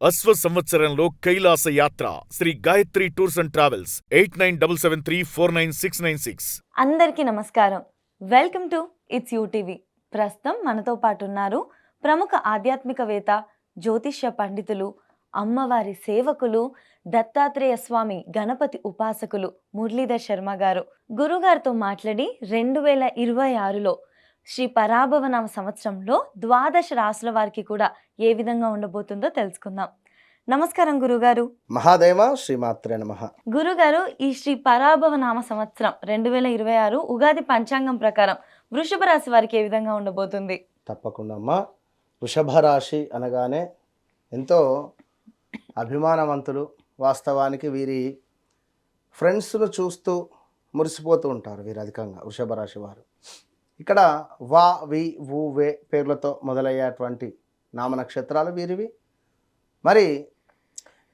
అశ్వ సంవత్సరంలో కైలాస యాత్ర Shri Gayatri tours and travels 8977349696. అందరికీ నమస్కారం. Welcome to it's UTV. ప్రస్తుతం మనతో పాటు ఉన్నారు ప్రముఖ ఆధ్యాత్మికవేత్త, జ్యోతిష్య పండితులు, అమ్మవారి సేవకులు, దత్తాత్రేయ స్వామి గణపతి ఉపాసకులు మురళీధర్ శర్మ గారు. గురుగారితో మాట్లాడి 2026లో శ్రీ పరాభవనామ సంవత్సరంలో ద్వాదశ రాశుల వారికి కూడా ఏ విధంగా ఉండబోతుందో తెలుసుకుందాం. నమస్కారం గురుగారు. మహాదేవ శ్రీమాత్రే నమః. గురుగారు, ఈ శ్రీ పరాభవనామ సంవత్సరం 2026 ఉగాది పంచాంగం ప్రకారం వృషభ రాశి వారికి ఏ విధంగా ఉండబోతుంది? తప్పకుండా అమ్మా. వృషభ రాశి అనగానే ఎంతో అభిమానవంతులు. వాస్తవానికి వీరి ఫ్రెండ్స్ను చూస్తూ మురిసిపోతూ ఉంటారు వీరు అధికంగా వృషభ రాశి వారు. ఇక్కడ వా వి వు వే పేర్లతో మొదలయ్యేటువంటి నామ నక్షత్రాలు వీరివి. మరి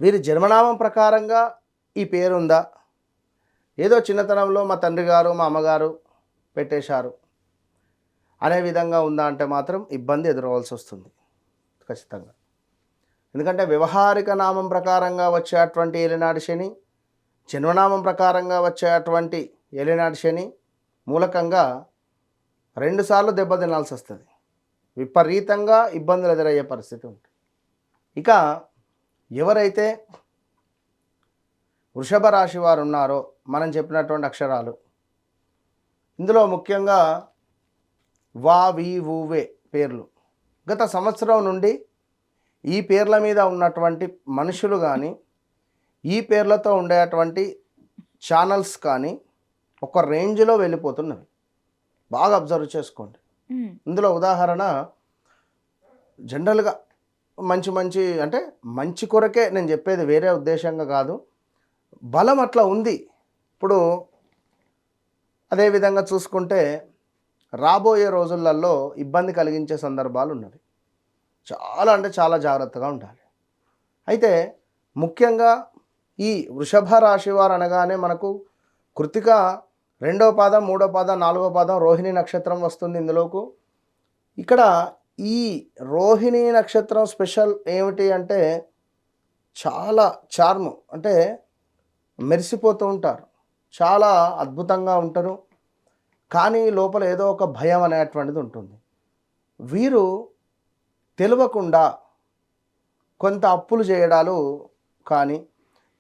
వీరి జన్మనామం ప్రకారంగా ఈ పేరుందా, ఏదో చిన్నతనంలో మా తండ్రి గారు మా అమ్మగారు పెట్టేశారు అనే విధంగా ఉందా అంటే మాత్రం ఇబ్బంది ఎదురవలసి వస్తుంది ఖచ్చితంగా. ఎందుకంటే వ్యవహారిక నామం ప్రకారంగా వచ్చేటువంటి ఏలినాటి శని, జన్మనామం ప్రకారంగా వచ్చేటువంటి ఏలినాటి శని మూలకంగా 2 సార్లు దెబ్బతినాల్సి వస్తుంది. విపరీతంగా ఇబ్బందులు ఎదురయ్యే పరిస్థితి ఉంటుంది. ఇక ఎవరైతే వృషభ రాశి వారు ఉన్నారో మనం చెప్పినటువంటి అక్షరాలు ఇందులో ముఖ్యంగా వా వి వు వే పేర్లు గత సంవత్సరం నుండి ఈ పేర్ల మీద ఉన్నటువంటి మనుషులు కానీ, ఈ పేర్లతో ఉండేటువంటి ఛానల్స్ కానీ ఒక రేంజ్లో వెళ్ళిపోతున్నవి. బాగా అబ్జర్వ్ చేసుకోండి. ఇందులో ఉదాహరణ జనరల్గా మంచి అంటే మంచి కొరకే నేను చెప్పేది, వేరే ఉద్దేశంగా కాదు. బలం అట్లా ఉంది. ఇప్పుడు అదేవిధంగా చూసుకుంటే రాబోయే రోజులలో ఇబ్బంది కలిగించే సందర్భాలు ఉన్నవి. చాలా అంటే చాలా జాగ్రత్తగా ఉండాలి. అయితే ముఖ్యంగా ఈ వృషభ రాశి వారు అనగానే మనకు కృతిక 2వ పాదం, 3వ పాదం, 4వ పాదం రోహిణి నక్షత్రం వస్తుంది ఇందులోకు. ఇక్కడ ఈ రోహిణి నక్షత్రం స్పెషల్ ఏమిటి అంటే చాలా చార్ము, అంటే మెరిసిపోతూ ఉంటారు, చాలా అద్భుతంగా ఉంటారు. కానీ లోపల ఏదో ఒక భయం అనేటువంటిది ఉంటుంది. వీరు తెలియకుండా కొంత అప్పులు చేయడాలు కానీ,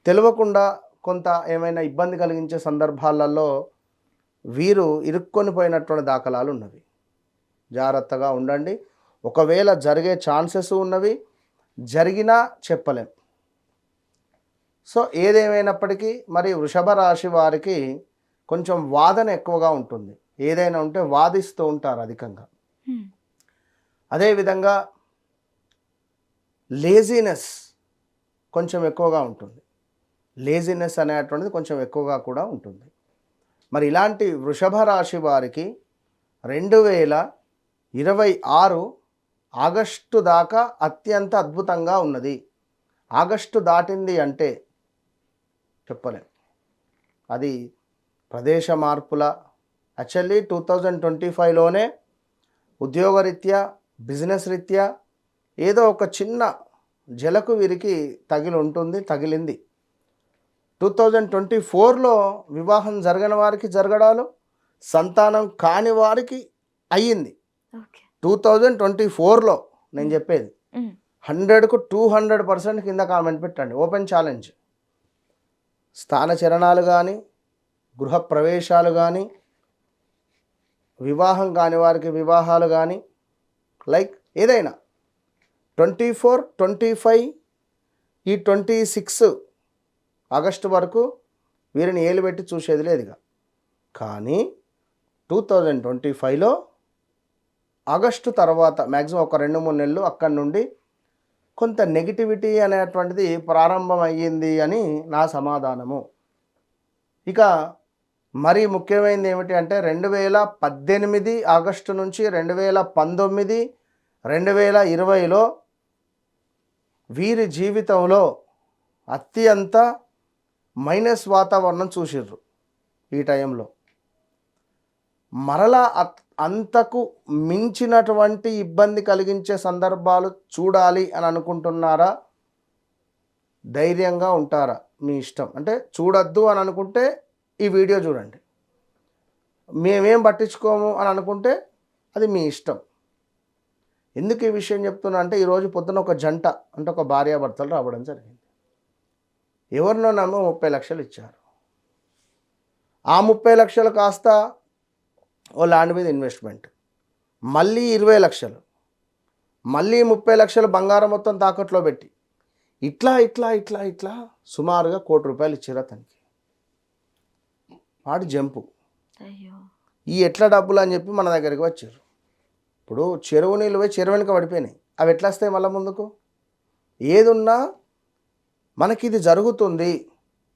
తెలియకుండా కొంత ఏమైనా ఇబ్బంది కలిగించే సందర్భాలలో వీరు ఇరుక్కొని పోయినటువంటి దాఖలాలు ఉన్నవి. జాగ్రత్తగా ఉండండి. ఒకవేళ జరిగే ఛాన్సెస్ ఉన్నవి, జరిగినా చెప్పలేం. సో ఏదేమైనప్పటికీ మరి వృషభ రాశి వారికి కొంచెం వాదన ఎక్కువగా ఉంటుంది. ఏదైనా ఉంటే వాదిస్తూ ఉంటారు అధికంగా. అదేవిధంగా లేజినెస్ కొంచెం ఎక్కువగా ఉంటుంది. లేజినెస్ అనేటువంటిది కొంచెం ఎక్కువగా కూడా ఉంటుంది. మరి ఇలాంటి వృషభ రాశి వారికి 2026 ఆగస్టు దాకా అత్యంత అద్భుతంగా ఉన్నది. ఆగస్టు దాటింది అంటే చెప్పలేం. అది ప్రదేశ మార్పుల యాక్చువల్లీ 2025లోనే ఉద్యోగరీత్యా, బిజినెస్ రీత్యా ఏదో ఒక చిన్న జలకు వీరికి తగిలింది. 2024లో వివాహం జరగని వారికి జరగడాలు, సంతానం కాని వారికి అయ్యింది. 2024లో నేను చెప్పేది 100కు 200% కింద కామెంట్ పెట్టండి. Open challenge. స్థానచరణాలు కానీ, గృహప్రవేశాలు కానీ, వివాహం కాని వారికి వివాహాలు కానీ, లైక్ ఏదైనా 24, 25 ఈ 26 ఆగస్టు వరకు వీరిని ఏలుబెట్టి చూసేది లేదుగా. కానీ 2025లో ఆగస్టు తర్వాత మ్యాక్సిమం ఒక 2-3 నెలలు అక్కడి నుండి కొంత నెగిటివిటీ అనేటువంటిది ప్రారంభం అయ్యింది అని నా సమాధానము. ఇక మరీ ముఖ్యమైనది ఏమిటి అంటే 2018 ఆగస్టు నుంచి 2019, 2020లో వీరి జీవితంలో అత్యంత మైనస్ వాతావరణం చూసిర్రు. ఈ టైంలో మరలా అంతకు మించినటువంటి ఇబ్బంది కలిగించే సందర్భాలు చూడాలి అని అనుకుంటున్నారా? ధైర్యంగా ఉంటారా మీ ఇష్టం. అంటే చూడొద్దు అని అనుకుంటే ఈ వీడియో చూడండి, మేమేం పట్టించుకోము అని అనుకుంటే అది మీ ఇష్టం. ఎందుకు ఈ విషయం చెప్తున్నా అంటే ఈరోజు పొద్దున ఒక జంట అంటే ఒక భార్యాభర్తలు రావడం జరిగింది. ఎవరినో నమ్మి 30 లక్షలు ఇచ్చారు. ఆ 30 లక్షలు కాస్త ఓ ల్యాండ్ మీద ఇన్వెస్ట్మెంట్, మళ్ళీ 20 లక్షలు, మళ్ళీ 30 లక్షలు బంగారం మొత్తం తాకట్లో పెట్టి ఇట్లా ఇట్లా ఇట్లా ఇట్లా సుమారుగా ₹1 కోటి ఇచ్చారు అతనికి. వాడి జంపు అయ్యో. ఈ ఎట్లా డబ్బులు అని చెప్పి మన దగ్గరికి వచ్చారు. ఇప్పుడు చెరువు నీళ్ళు పోయి చెరువు వెనుక పడిపోయినాయి, అవి ఎట్లా వస్తాయి మళ్ళీ ముందుకు? ఏదున్నా మనకి ఇది జరుగుతుంది,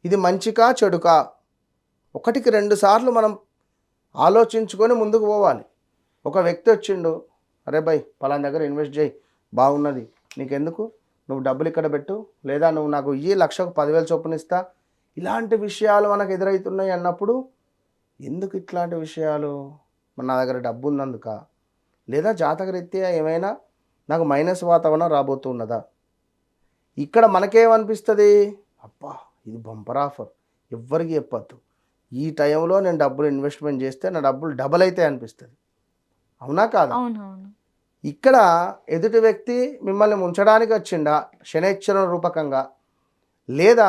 ఇది మంచికా చెడుకా, 1కి 2 సార్లు మనం ఆలోచించుకొని ముందుకు పోవాలి. ఒక వ్యక్తి వచ్చిండు, అరే భయ్ పలానా దగ్గర ఇన్వెస్ట్ చేయి బాగున్నది, నీకెందుకు, నువ్వు డబ్బులు ఇక్కడ పెట్టు, లేదా నువ్వు నాకు ఈ లక్షకు 10,000 చొప్పున ఇస్తా, ఇలాంటి విషయాలు మనకు ఎదురవుతున్నాయి అన్నప్పుడు ఎందుకు ఇట్లాంటి విషయాలు? నా దగ్గర డబ్బు ఉన్నందుక, లేదా జాతకరీత్యా ఏమైనా నాకు మైనస్ వాతావరణం రాబోతున్నదా? ఇక్కడ మనకేమనిపిస్తుంది, అబ్బా ఇది బంపర్ ఆఫర్, ఎవ్వరికి చెప్పద్దు, ఈ టైంలో నేను డబ్బులు ఇన్వెస్ట్మెంట్ చేస్తే నా డబ్బులు డబల్ అయితే అనిపిస్తుంది. అవునా కాదా? అవునవును. ఇక్కడ ఎదుటి వ్యక్తి మిమ్మల్ని ముంచడానికి వచ్చిండా శనైశ్వర రూపకంగా, లేదా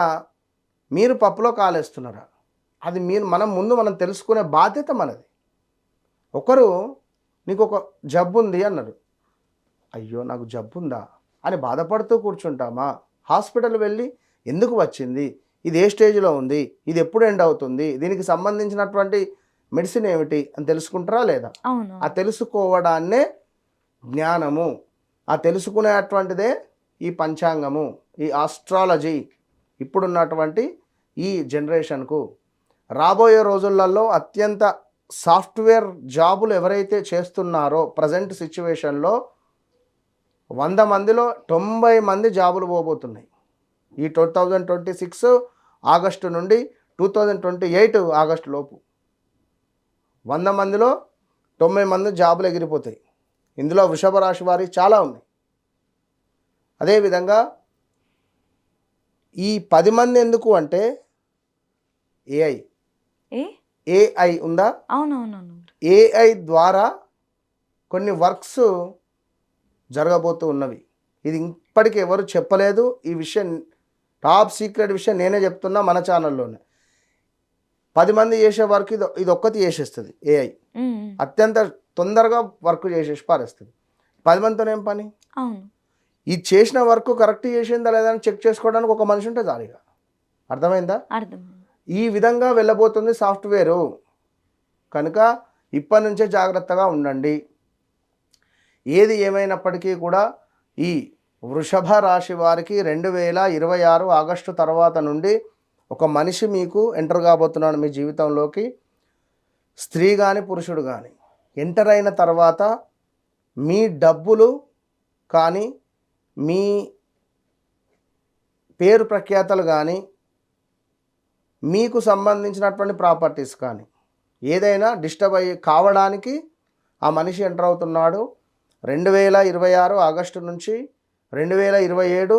మీరు పప్పులో కాలేస్తున్నారా? అది మనం తెలుసుకునే బాధ్యత మనది. ఒకరు నీకు ఒక జబ్బు ఉంది అన్నారు, అయ్యో నాకు జబ్బు ఉందా అని బాధపడుతూ కూర్చుంటామా? హాస్పిటల్ వెళ్ళి ఎందుకు వచ్చింది, ఇది ఏ స్టేజ్లో ఉంది, ఇది ఎప్పుడు ఎండ్ అవుతుంది, దీనికి సంబంధించినటువంటి మెడిసిన్ ఏమిటి అని తెలుసుకుంటారా లేదా? అవును. ఆ తెలుసుకోవడాన్నే జ్ఞానము, ఆ తెలుసుకునేటువంటిదే ఈ పంచాంగము, ఈ ఆస్ట్రాలజీ. ఇప్పుడున్నటువంటి ఈ జనరేషన్కు రాబోయే రోజులలో అత్యంత సాఫ్ట్వేర్ జాబులు ఎవరైతే చేస్తున్నారో ప్రజెంట్ సిచ్యువేషన్లో 100 మందిలో 90 మంది జాబులు పోబోతున్నాయి. ఈ 2026 ఆగస్టు నుండి 2028 ఆగస్టు లోపు 100 మందిలో 90 మంది జాబులు ఎగిరిపోతాయి. ఇందులో వృషభ రాశి వారికి చాలా ఉన్నాయి. అదేవిధంగా ఈ 10 మంది ఎందుకు అంటే ఏఐ ఉందా? అవునవునవును. ఏఐ ద్వారా కొన్ని వర్క్స్ జరగబోతూ ఉన్నవి. ఇది ఇప్పటికీ ఎవరు చెప్పలేదు. ఈ విషయం టాప్ సీక్రెట్ విషయం నేనే చెప్తున్నా మన ఛానల్లోనే. 10 మంది చేసే వర్క్ ఇది ఒక్కటి చేసేస్తుంది ఏఐ. అత్యంత తొందరగా వర్క్ చేసేసి పారేస్తుంది. 10 మందితో ఏం పని? అవును. ఇది చేసిన వర్క్ కరెక్ట్ చేసిందా లేదా అని చెక్ చేసుకోవడానికి ఒక మనిషి ఉంటే చాలుగా. అర్థమైందా? అర్థమైంది. ఈ విధంగా వెళ్ళబోతుంది సాఫ్ట్వేరు. కనుక ఇప్పటి నుంచే జాగ్రత్తగా ఉండండి. ఏది ఏమైనప్పటికీ కూడా ఈ వృషభ రాశి వారికి 2026 ఆగస్టు తర్వాత నుండి ఒక మనిషి మీకు ఎంటర్ కాబోతున్నాడు మీ జీవితంలోకి. స్త్రీ కానీ పురుషుడు కానీ ఎంటర్ అయిన తర్వాత మీ డబ్బులు కానీ మీ పేరు ప్రఖ్యాతలు కానీ మీకు సంబంధించినటువంటి ప్రాపర్టీస్ కానీ ఏదైనా డిస్టర్బ్ కావడానికి ఆ మనిషి ఎంటర్ అవుతున్నాడు. 2026 ఆగస్టు నుంచి 2027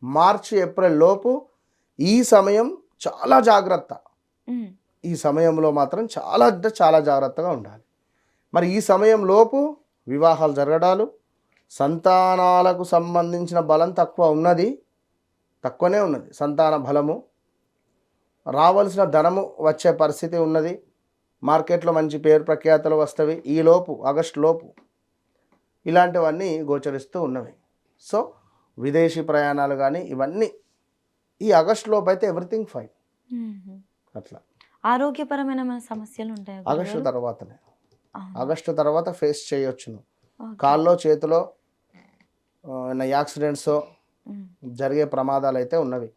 మార్చి ఏప్రిల్ లోపు ఈ సమయం చాలా జాగ్రత్త. ఈ సమయంలో మాత్రం చాలా అంటే చాలా జాగ్రత్తగా ఉండాలి. మరి ఈ సమయం లోపు వివాహాలు జరగడాలు, సంతానాలకు సంబంధించిన బలం తక్కువనే ఉన్నది. సంతాన బలము, రావాల్సిన ధనము వచ్చే పరిస్థితి ఉన్నది. మార్కెట్లో మంచి పేరు ప్రఖ్యాతలు వస్తవి ఈ లోపు, ఆగస్టు లోపు. ఇలాంటివన్నీ గోచరిస్తూ ఉన్నవి. సో విదేశీ ప్రయాణాలు కానీ ఇవన్నీ ఈ ఆగస్టు లోపు అయితే ఎవ్రీథింగ్ ఫైన్. అట్లా ఆరోగ్యపరమైన సమస్యలు ఉంటాయి ఆగస్టు తర్వాతనే. ఆగస్టు తర్వాత ఫేస్ చేయొచ్చును. కాల్లో చేతిలో యాక్సిడెంట్స్ జరిగే ప్రమాదాలు అయితే ఉన్నవి.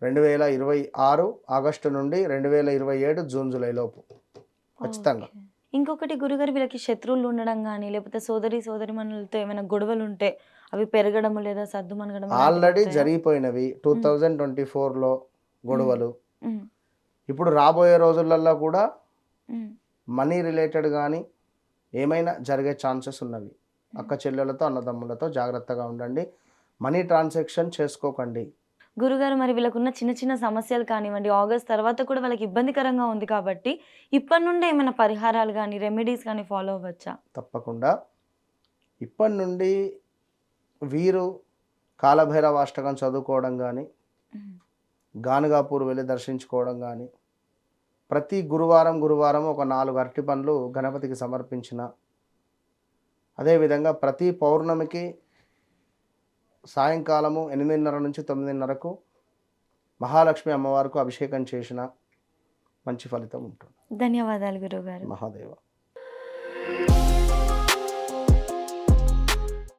2026 ఆగస్టు నుండి 2027 జూన్ జూలై లోపు ఖచ్చితంగా. ఇంకొకటి గురుగారు, వీళ్ళకి శత్రువులు ఉండడం కానీ లేకపోతే సోదరిమణులతో ఏమైనా గొడవలు ఉంటే అవి పెరగడము లేదా సర్దుమనగడం ఆల్రెడీ జరిగిపోయినవి 2024లో గొడవలు. ఇప్పుడు రాబోయే రోజులలో కూడా మనీ రిలేటెడ్ కానీ ఏమైనా జరిగే ఛాన్సెస్ ఉన్నవి. అక్క చెల్లెలతో అన్నదమ్ములతో జాగ్రత్తగా ఉండండి. మనీ ట్రాన్సాక్షన్ చేసుకోకండి. గురుగారు మరి వీళ్ళకున్న చిన్న చిన్న సమస్యలు కానివ్వండి, ఆగస్ట్ తర్వాత కూడా వాళ్ళకి ఇబ్బందికరంగా ఉంది కాబట్టి, ఇప్పటి నుండే ఏమైనా పరిహారాలు గాని, రెమెడీస్ గాని ఫాలో అవ్వచ్చా? తప్పకుండా ఇప్పటి నుండి వీరు కాలభైరవాష్టకం చదువుకోవడం కానీ, హ్మ్. గానుగాపూర్ వెళ్ళి దర్శించుకోవడం కానీ, ప్రతి గురువారం ఒక 4 అరటి పండ్లు గణపతికి సమర్పించిన, అదేవిధంగా ప్రతి పౌర్ణమికి సాయంకాలము 8:30 నుంచి 9:30కు మహాలక్ష్మి అమ్మవారికి అభిషేకం చేసిన మంచి ఫలితం ఉంటుంది. ధన్యవాదాలు గురువుగారు. మహాదేవ.